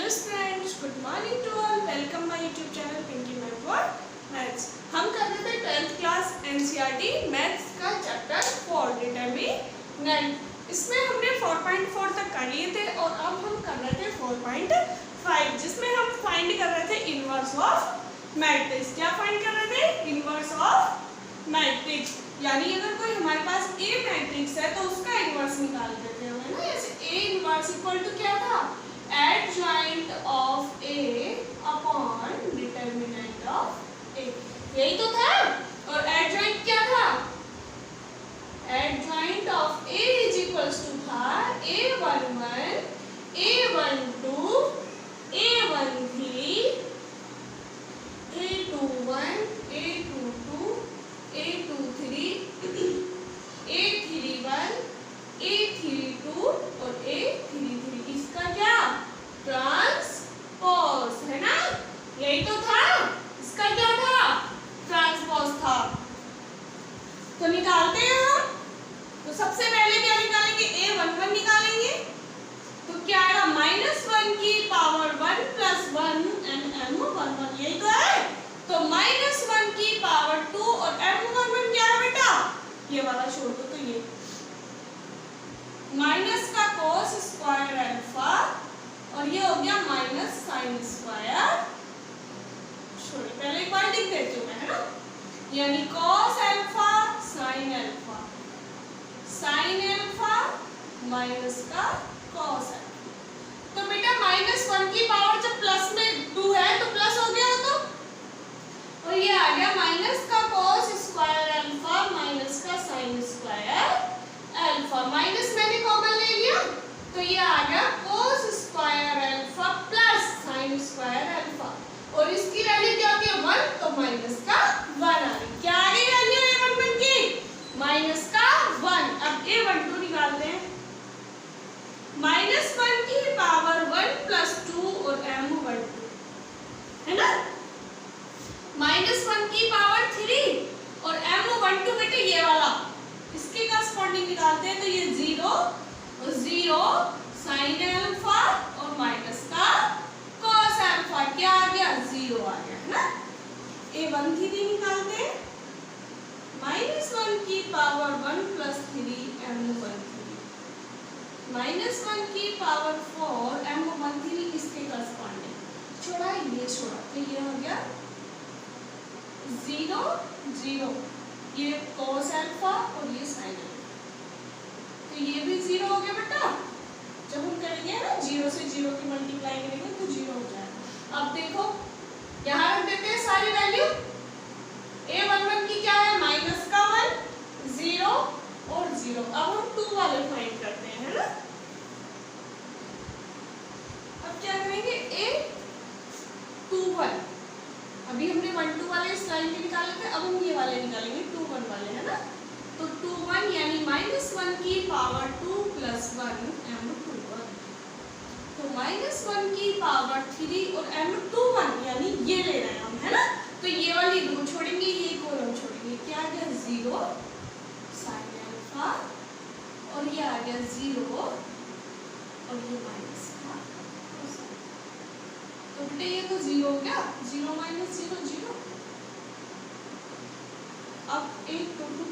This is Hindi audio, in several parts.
Hello students, good morning to all. Welcome my YouTube channel Pinky ma'am for maths. हम कर रहे थे 12th क्लास एनसीईआरटी मैथ्स का चैप्टर 4 डिटरमिनेंट। इसमें हमने 4.4 तक कर लिए थे और अब हम कर रहे थे 4.5, जिसमें हम फाइंड कर रहे थे इनवर्स ऑफ मैट्रिक्स। क्या फाइंड कर रहे थे? Inverse of matrix. यानी अगर कोई हमारे पास ए मैट्रिक्स है तो उसका इनवर्स निकालते थे हमें ना। जैसे ए इनवर्स इक्वल टू क्या था? Adjoint of A upon determinant of A. यही तो था। और एडजॉइंट क्या था? Adjoint of A is equals to था a11 a12 a13 a21 a22 a23 a31 a32 और a33। इसका क्या? ट्रांसपोज है ना। यही तो था। इसका क्या था? ट्रांसपोज था। तो निकालते हैं हम। तो सबसे पहले क्या निकालेंगे? a11 निकालेंगे। तो क्या आएगा? -1 की पावर 1 + 1 m11। यही तो है। तो -1 की पावर 2 और m11 क्या है बेटा? ये वाला छोड़ दो। तो ये माइनस का cos स्क्वायर अल्फा और ये हो गया माइनस साइन स्क्वायर। छोड़िए, पहले एक बार लिख देती हूँ मैं, है ना। यानी cos alpha sine alpha, sine alpha minus का cos अल्फा। तो बेटा -1 की पावर जब प्लस में 2 है तो प्लस हो गया हो। तो ये आ गया माइनस का cos स्क्वायर अल्फा माइनस का साइन स्क्वायर अल्फा। माइनस मैंने कॉमन ले लिया तो ये आ गया cos square alpha plus sine square alpha. और इसकी वैल्यू क्या होती है? 1। तो माइनस का 1 आ गई। क्या आ गई वैल्यू a11 की? माइनस का 1। अब a12 निकालते हैं। -1 की पावर 1 + 2 और m12 है ना। -1 की पावर 3 और m12 बेटे ये वाला, इसके करस्पॉन्डिंग निकालते हैं। तो ये 0 और 0 साइन अल्फा और माइनस का cos अल्फा। क्या आ गया? 0 आ गया, है ना। a13 निकालते हैं। -1 की पावर 1 + 3 m13, -1 की पावर 4 m13 इसके करस्पॉन्डिंग छोड़ा, ये छोड़ा। तो ये हो गया 0 0, ये cos अल्फा और ये साइन अल्फा। तो ये भी 0 हो गया बेटा। जब हम करेंगे ना 0 से 0 की मल्टीप्लाई करेंगे तो 0 हो जाएगा। अब देखो यहाँ रख देते हैं सारी वैल्यू। a11 की क्या है? माइनस का 1, 0 और 0। अब हम 2 वाले फाइंड करते हैं, है ना। अब क्या करेंगे? a21, अभी हमने 1 2 वाले इस लाइन के निकाले थे, अब हम ये वाले निकालेंगे 2 1 वाले, है ना। तो 2 1 यानी -1 की पावर 2 + 1 m21। तो -1 की पावर 3 और m21 यानी ये ले रहे हैं हम, है ना। तो ये वाली रो छोड़ेंगे, ये कॉलम छोड़ेंगे। क्या आ गया? 0 साइन अल्फा और ये आ गया 0 और ये माइनस का। तो बेटे ये तो 0 हो गया। 0 - 0 0। अब a22,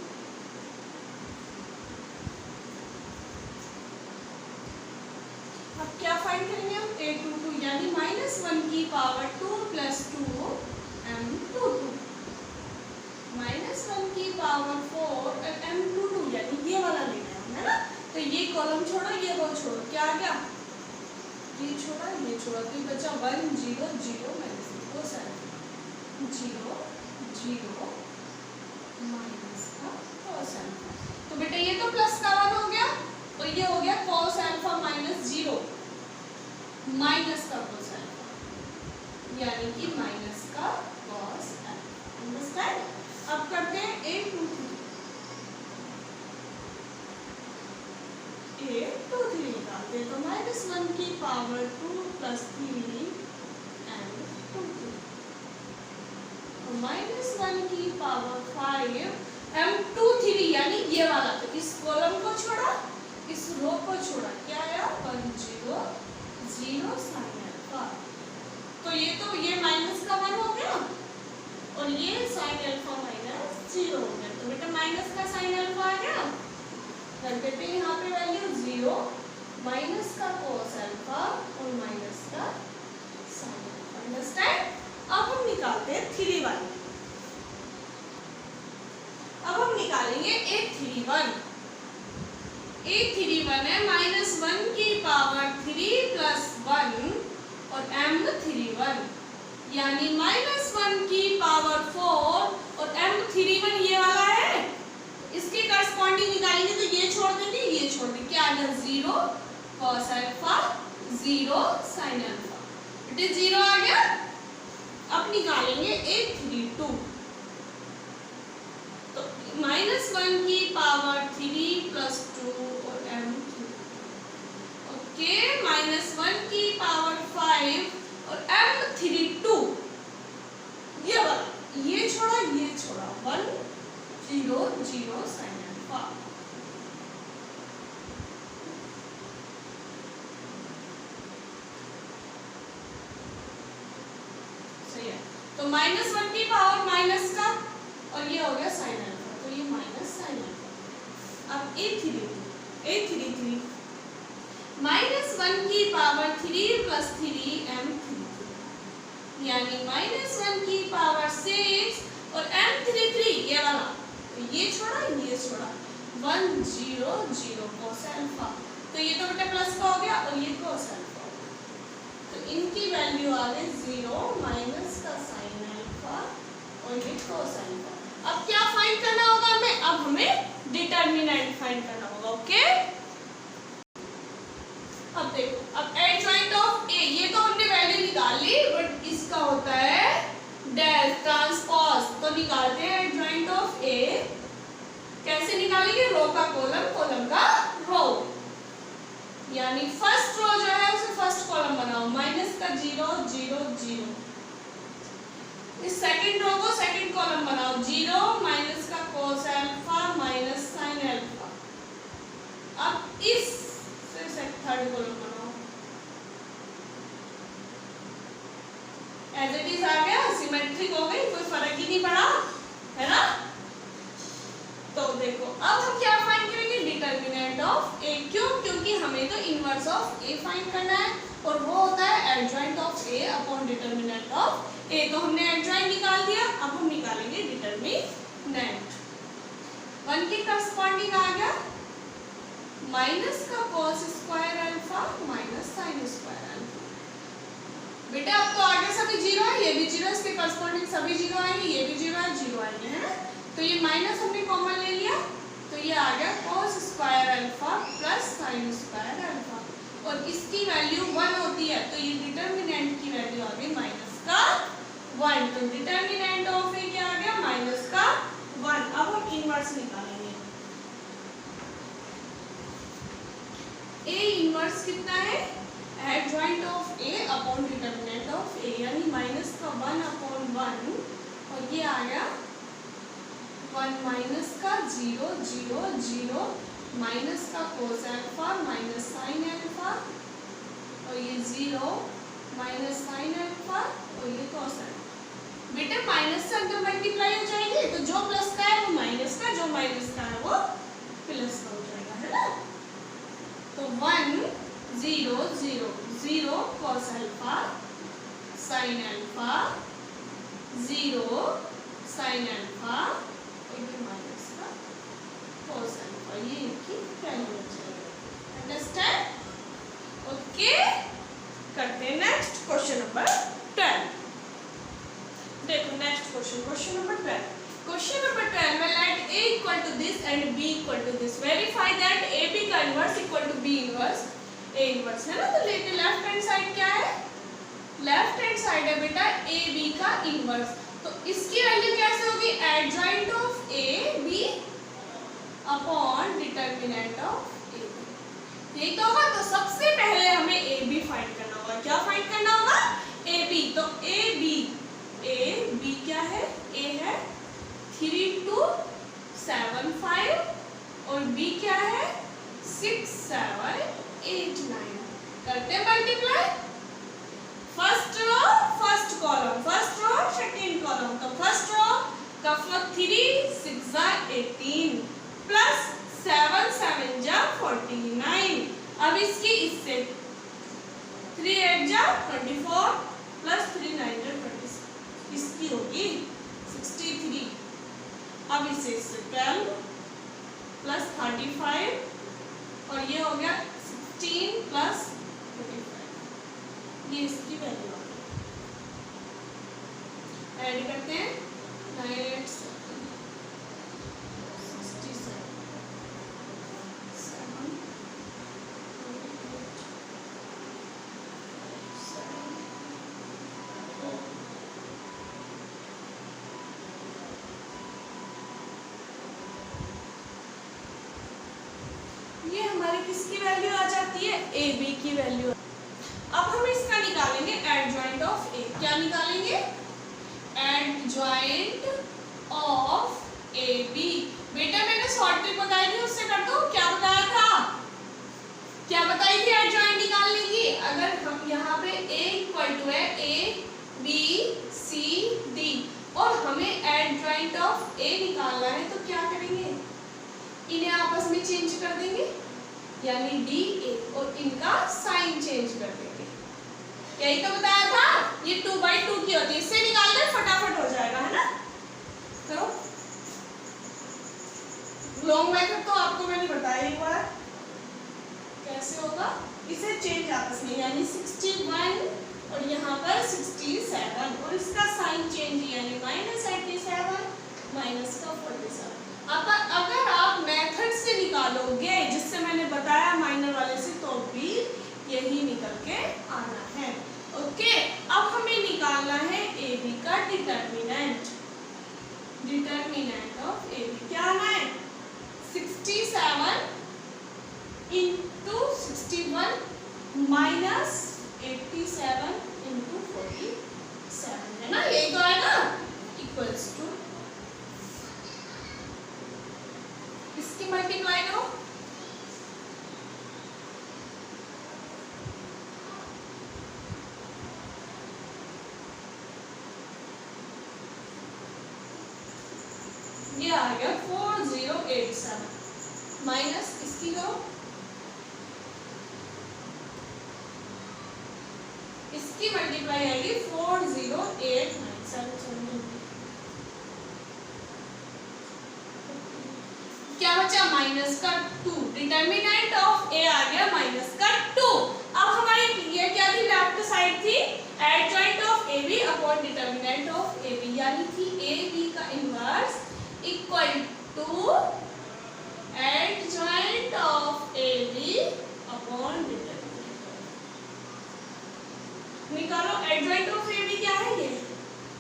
अब क्या फाइंड करेंगे हम? a22 यानी -1 की पावर 2 + 2 m22, -1 की पावर 4 m22 यानी ये वाला लेना है, है ना। तो ये कॉलम छोड़ो, ये रो छोड़ो। क्या आ गया? ये छोड़ा, ये छोड़ा। तो बचा 1 0 0 -cos अल्फा 0 0 माइनस का cos अल्फा। तो बेटा ये तो प्लस का 1 हो गया। तो ये हो गया cos अल्फा माइनस 0 माइनस का cos अल्फा यानी कि माइनस का cos अल्फा। अंडरस्टैंड? अब करते हैं a23 निकालते हैं। तो -1 की पावर 2 + 3 m23, -1 की पावर 5 m23 यानी ये वाला। तो इस कॉलम को छोड़ा, इस रो को छोड़ा। क्या आया? 1 0 0 साइन अल्फा। ये साइन अल्फा माइनस 0 हो गया। तो बेटा माइनस का साइन अल्फा आ गया, कर देते हैं यहाँ पे वैल्यू 0, माइनस का कोस अल्फा और माइनस का साइन अल्फा। अंडरस्टैंड? अब हम निकालते हैं 3 1। अब हम निकालेंगे A31। A31 है -1 की पावर 3 प्लस 1 और M31, यानी -1 की पावर 4 और M31 ये वाला है। इसके करस्पॉन्डिंग निकालेंगे तो ये छोड़ देंगे, ये छोड़ देंगे, क्या आ गया 0 cos अल्फा 0 sin अल्फा, बेटे 0 आ गया। अब निकालेंगे A32। तो -1 की पावर 3 प्लस 2 और M3, ओके, -1 की पावर 5 और M32 ये वाला, ये छोड़ा 1 0 0 sin अल्फा। सही है। तो -1 की पावर माइनस का और ये हो गया sin अल्फा, तो ये माइनस sin अल्फा। अब A33 -1 की पावर 3 प्लस 3 M33, यानी -1 की पावर 6 और M33 ये वाला, तो ये छोड़ा 1 0 0 cos अल्फा। तो ये तो बेटा प्लस का हो गया और ये cos अल्फा, तो इनकी वैल्यू आ गई 0 माइनस का sin अल्फा और ये cos अल्फा। अब क्या फाइंड करना होगा हमें? अब हमें डिटर्मिनेंट फाइंड करना होगा। ओके, अब देखो, अब एडजॉइंट ऑफ ए, ये तो हमने वैल्यू निकाल ली, बट इसका होता है डेल ट्रांसपोज। तो निकालते हैं एडजॉइंट ऑफ ए। कैसे निकालेंगे? रो का कॉलम, कॉलम का रो, यानी फर्स्ट रो जो है उसे फर्स्ट कॉलम बनाओ, माइनस का 0 0 0। इस सेकंड रो को सेकंड कॉलम बनाओ, 0 माइनस का cos alpha minus sin alpha. अब इस से थर्ड कॉलम बनाओ, एज इट इज आ गया, सिमेट्रिक हो गई, कोई फर्क ही नहीं पड़ा, है ना? तो देखो अब हम क्या फाइंड करेंगे? डिटर्मिनेंट ऑफ ए। क्यों? क्योंकि हमें तो इनवर्स ऑफ ए फाइंड करना है और वो होता है adjoint of A upon determinant of A. तो हमने एडजॉइंट निकाल दिया, अब हम निकालेंगे डिटर्मिनेंट। 1 के करस्पॉन्डिंग आ गया माइनस का cos square alpha minus sin square alpha. बेटा अब तो आगे सभी 0 है, ये भी 0, इसके करस्पॉन्डिंग सभी 0 आएंगे, ये भी 0 है, 0 आएंगे, है ना? तो ये माइनस हमने कॉमन ले लिया, तो ये आ गया cos square alpha plus sin square alpha, और इसकी वैल्यू 1 होती है, तो ये डिटर्मिनेंट की वैल्यू आ गई माइनस का 1। तो डिटर्मिनेंट ऑफ ए क्या आ गया? माइनस का 1। अब हम इनवर्स निकालेंगे। ए इनवर्स कितना है? Adjoint of A upon determinant of A, यानी माइनस का 1 अपॉन 1, और ये आ गया 1 माइनस का 0 0 0 माइनस का cos alpha minus sin alpha, और ये 0 माइनस sin अल्फा और ये cos अल्फा। बेटा माइनस से अंदर मल्टीप्लाई हो जाएंगे, तो जो प्लस का है वो माइनस का, जो माइनस का है वो प्लस का हो जाएगा, है ना? तो 1 0 0 0 cos alpha sin alpha 0 sin alpha और ये माइनस का cos अल्फा, ये इनकी वैल्यू हो जाएगी। अंडरस्टैंड? ओके, करते हैं नेक्स्ट क्वेश्चन नंबर 12। देखो next question number 12। Question number 12 में let A equal to this and B equal to this. Verify that AB का inverse equal to B inverse. A inverse है ना? तो लेते लेफ्ट हैंड साइड क्या है? लेफ्ट हैंड साइड है बेटा AB का inverse. तो इसकी वैल्यू कैसे होगी? Adjoint of AB upon determinant of AB. यही तो होगा। तो सबसे पहले हमें AB फाइंड करना होगा। क्या फाइंड करना होगा? AB. तो AB क्या है? A है 3275 और B क्या है 6789। करते multiply, first row first column, first row second column. तो फर्स्ट रो का 3 6 जा 18 प्लस 7 7 जा 49। अब इससे 3 8 जा 24 प्लस 3 9 जा 26, इसकी होगी 63। अब इससे 12 प्लस 35 और ये हो गया 16 प्लस 45, ये इसकी वैल्यू आ गई। ऐड करते हैं 9 8 67 ये हमारी किसकी वैल्यू आ जाती है, ए बी की वैल्यू। अब हम इसका निकालेंगे एडजॉइंट ऑफ ए। क्या निकालेंगे, एडजॉइंट ऑफ ए बी। बेटा मैंने शॉर्ट ट्रिक बताई थी, उससे कर दो। क्या बताया था, क्या बताई थी एडजॉइंट निकालने की। अगर हम यहाँ पे ए इक्वल टू है ए बी सी डी और हमें एडजॉइंट ऑफ ए निकालना है तो क्या करेंगे, इन्हें आपस में चेंज कर देंगे, यानी डी ए, और इनका साइन चेंज कर देंगे। यही तो बताया था, ये 2/2 की होती है, इससे निकाल दे फटाफट हो जाएगा, है ना। करो लॉन्ग मेथड तो आपको मैंने बताया एक बार कैसे होगा। इसे चेंज आपस में, यानी 61 और यहाँ पर 67 और इसका साइन चेंज यानी -87 माइनस का 47। अब अगर आप मेथड से निकालोगे जिससे मैंने बताया माइनर वाले से, तो भी यही निकल के आना है। ओके, अब हमें निकालना है ए बी का determinant. Determinant of A B क्या आना है, 67 इंटू 61 माइनस 87 इंटू 47, है ना, यही तो है ना, इक्वल्स टू इसकी मल्टीप्लाई करो। ये आ गया 4087 माइनस इसकी करो, इसकी मल्टीप्लाई आएगी 4089। क्या बचा, माइनस का 2। डिटर्मिनेंट ऑफ ए आ गया माइनस का 2। अब हमारी ये क्या थी, लेफ्ट साइड थी adjoint of A B upon determinant of A B, यानी थी ए बी का inverse equal to adjoint of A B upon determinant. निकालो एडजॉइंट ऑफ ए बी क्या है ये,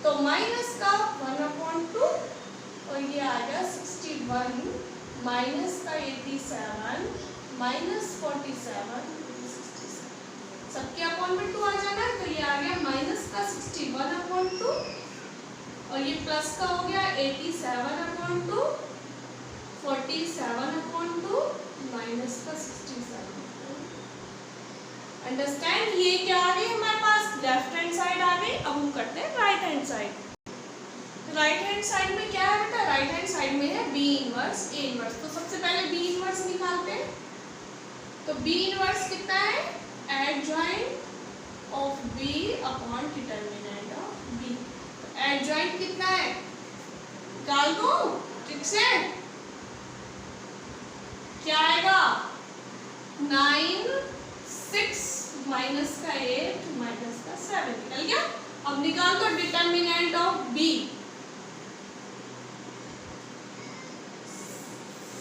तो माइनस का 1/2 और ये आ गया 61 माइनस का 87 माइनस 47 सबके अपॉन में 2 आ जाना, तो ये आ गया माइनस का 61/2 और ये प्लस का हो गया 87/2 47/2 माइनस का 67। अंडरस्टैंड, ये क्या आ गई हमारे पास, लेफ्ट हैंड साइड आ गई। अब हम करते हैं right hand side. Right hand side में क्या है बेटा, राइट हैंड साइड में है बी इनवर्स ए इनवर्स। तो सबसे पहले बी इनवर्स निकालते हैं। तो बी इनवर्स कितना है, adjoint of B upon determinant of B. तो एडजॉइंट कितना है, निकाल दो ठीक से, क्या आएगा 9 6 माइनस का 8 माइनस का 7 निकल गया। अब निकाल दो डिटर्मिनेंट ऑफ बी,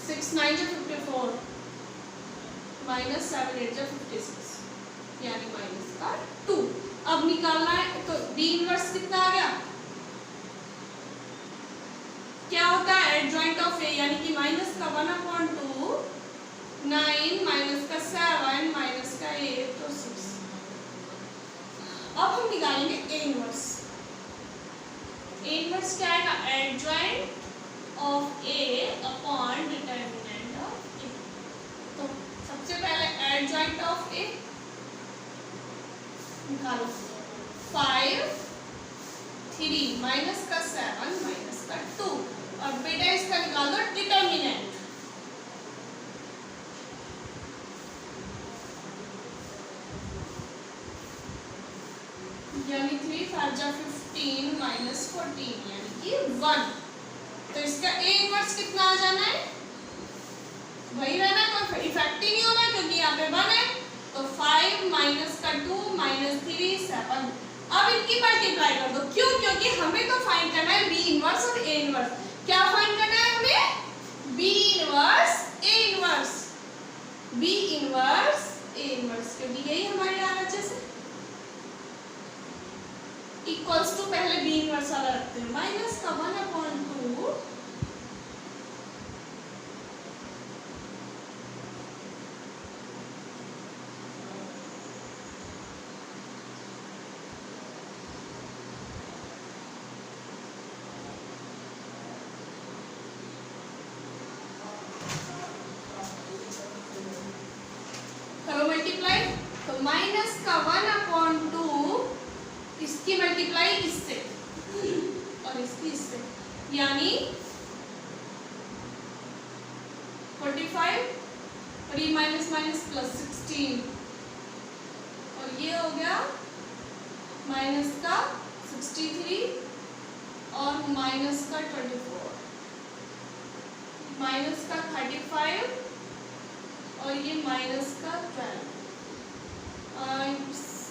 6 9 जा 54 माइनस 7 8 जा 56 यानी माइनस का 2। अब निकालना है, तो बी इनवर्स कितना आ गया, क्या होता है एडजॉइंट ऑफ ए, यानी कि माइनस का 1/2 9 माइनस का 7 माइनस का 8 तो 6। अब हम निकालेंगे ए इनवर्स। ए इनवर्स क्या आएगा, adjoint of A upon determinant of A. तो सबसे पहले एडजॉइंट ऑफ ए निकालो, 5 3 माइनस का 7 माइनस इसका 2 और बेटा इसका निकाल दो डिटर्मिनेंट। यानी 3 5 जा 15 माइनस 14 यानी कि 1। तो इसका ए इनवर्स कितना आ जाना है, वही रहना है, कोई इफेक्ट ही नहीं होना क्योंकि यहाँ पे 1 है। तो 5 माइनस का 2 माइनस 3 7। अब इनकी मल्टीप्लाई कर दो, क्यों, क्योंकि हमें तो फाइंड करना है बी इनवर्स और ए इनवर्स। क्या फाइंड करना है हमें, B inverse A inverse, B inverse A inverse, क्योंकि यही हमारे आरएचएस है। इक्वल्स टू पहले बी इनवर्स वाला रखते हैं, माइनस का 1/2 करो मल्टीप्लाई। तो माइनस का 1/2 इसकी मल्टीप्लाई इससे और इसकी इससे, यानी 45 और ये माइनस माइनस प्लस 16 और ये हो गया माइनस का 63 और माइनस का 24, माइनस का 35 और ये माइनस का 12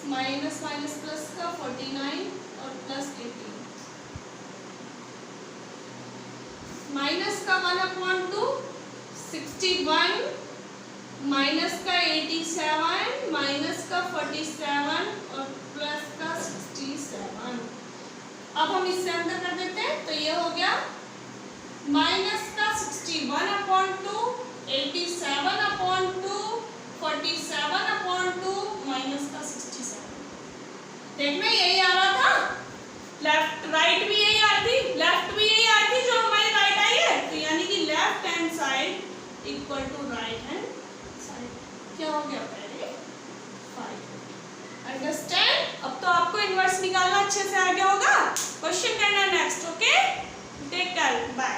माइनस माइनस प्लस का 49 और प्लस 18, माइनस का 1/2 61 माइनस का 87 माइनस का 47 और प्लस का 67। अब हम इससे अंदर कर देते हैं, तो ये हो गया माइनस का 61/2 87/2 47/2 माइनस का 67। देखना यही आ रहा था, लेफ्ट राइट भी यही आ रही थी, लेफ्ट भी यही आ रही थी जो हमारी राइट आई है। तो यानी कि left hand side equal to right hand side. क्या हो गया पहले 5। अंडरस्टैंड। अब तो आपको इनवर्स निकालना अच्छे से आ गया होगा। क्वेश्चन करना next. Okay, take care, bye.